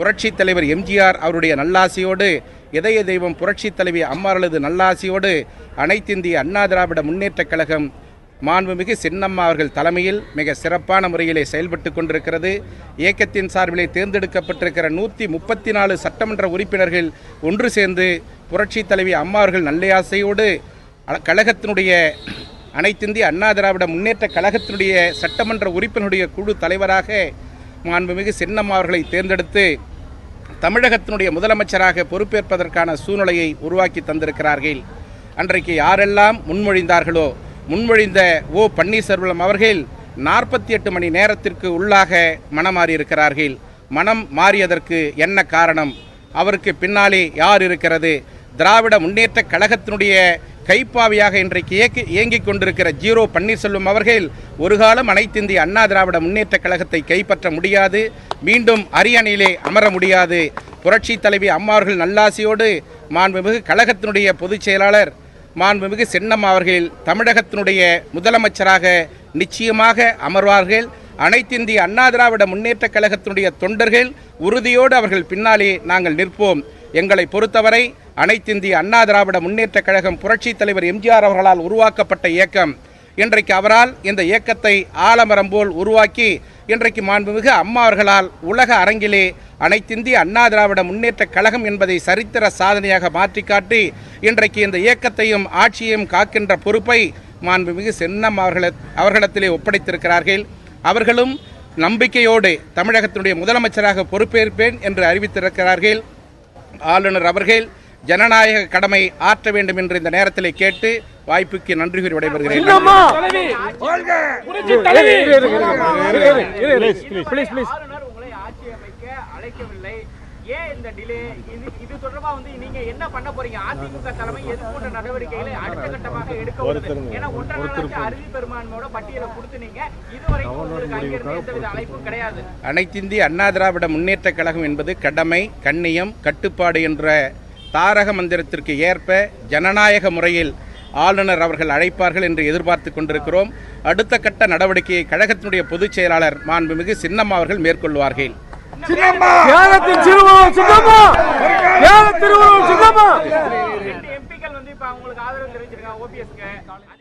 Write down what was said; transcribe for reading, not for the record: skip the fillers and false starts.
புரட்சித் தலைவர் எம்ஜிஆர் அவருடைய நல்லாசியோடு, இதய தெய்வம் புரட்சித் தலைவி அம்மாளது நல்லாசியோடு அனைத்திந்திய அண்ணா திராவிட முன்னேற்றக் கழகம் மாண்புமிகு சின்னம்மா அவர்கள் தலைமையில் மிக சிறப்பான முறையிலே செயல்பட்டு கொண்டிருக்கிறது. இயக்கத்தின் சார்பிலே தேர்ந்தெடுக்கப்பட்டிருக்கிற 134 சட்டமன்ற உறுப்பினர்கள் ஒன்று சேர்ந்து புரட்சித் தலைவி அம்மா அவர்கள் நல்லாசையோடு கழகத்தினுடைய அனைத்திந்திய அண்ணா திராவிட முன்னேற்ற கழகத்தினுடைய சட்டமன்ற உறுப்பினருடைய குழு தலைவராக மாண்புமிகு சின்னம்மா அவர்களை தேர்ந்தெடுத்து தமிழகத்தினுடைய முதலமைச்சராக பொறுப்பேற்பதற்கான சூழ்நிலையை உருவாக்கி தந்திருக்கிறார்கள். அன்றைக்கு யாரெல்லாம் முன்மொழிந்தார்களோ, முன்மொழிந்த ஓ பன்னீர்செல்வம் அவர்கள் 48 மணி நேரத்திற்கு உள்ளாக மனம் மாறியிருக்கிறார்கள். மனம் மாறியதற்கு என்ன காரணம்? அவருக்கு பின்னாலே யார் இருக்கிறது? திராவிட முன்னேற்ற கழகத்தினுடைய கைப்பாவியாக இன்றைக்கு இயங்கிக் கொண்டிருக்கிற ஜீரோ பன்னீர்செல்வம் அவர்கள் ஒரு காலம் அனைத்திந்திய அண்ணா திராவிட முன்னேற்ற கழகத்தை கைப்பற்ற முடியாது, மீண்டும் அரியணையிலே அமர முடியாது. புரட்சி தலைவி அம்மா அவர்கள் நல்லாசியோடு மாண்புமிகு கழகத்தினுடைய பொதுச் செயலாளர் மாண்புமிகு சின்னம்மா அவர்கள் தமிழகத்தினுடைய முதலமைச்சராக நிச்சயமாக அமர்வார்கள். அனைத்திந்திய அண்ணா திராவிட முன்னேற்ற கழகத்தினுடைய தொண்டர்கள் உறுதியோடு அவர்கள் பின்னாலே நாங்கள் நிற்போம். எங்களை பொறுத்தவரை அனைத்திந்திய அண்ணா திராவிட முன்னேற்ற கழகம் புரட்சி தலைவர் எம்ஜிஆர் அவர்களால் உருவாக்கப்பட்ட இயக்கம். இன்றைக்கு அவரால் இந்த இயக்கத்தை ஆலமரம் போல் உருவாக்கி இன்றைக்கு மாண்புமிகு அம்மா அவர்களால் உலக அரங்கிலே அனைத்திந்திய அண்ணா திராவிட முன்னேற்ற கழகம் என்பதை சரித்திர சாதனையாக மாற்றி காட்டி இன்றைக்கு இந்த இயக்கத்தையும் ஆட்சியையும் காக்கின்ற பொறுப்பை மாண்புமிகு சின்னம்மா அவர்களிடத்திலே ஒப்படைத்திருக்கிறார்கள். அவர்களும் நம்பிக்கையோடு தமிழகத்தினுடைய முதலமைச்சராக பொறுப்பேற்பேன் என்று அறிவித்திருக்கிறார்கள். ஆளுநர் அவர்கள் ஜனநாயக கடமை ஆற்ற வேண்டும் என்று இந்த நேரத்தில் கேட்டு வாய்ப்புக்கு நன்றி கூறி விடைபெறுகிறேன். அனைத்திந்திய அண்ணா திராவிட முன்னேற்ற கழகம் என்பது கடமை, கண்ணியம், கட்டுப்பாடு என்ற தாரக மந்திரத்திற்கு ஏற்ப ஜனநாயக முறையில் ஆளுநர் அவர்கள் அழைப்பார்கள் என்று எதிர்பார்த்து கொண்டிருக்கிறோம். அடுத்த கட்ட நடவடிக்கையை கழகத்தினுடைய பொதுச் செயலாளர் மாண்புமிகு சின்னம்மா அவர்கள் மேற்கொள்வார்கள். எம்பிக்கள் வந்து இப்ப அவங்களுக்கு ஆதரவு தெரிவிச்சிருக்காங்க. OPS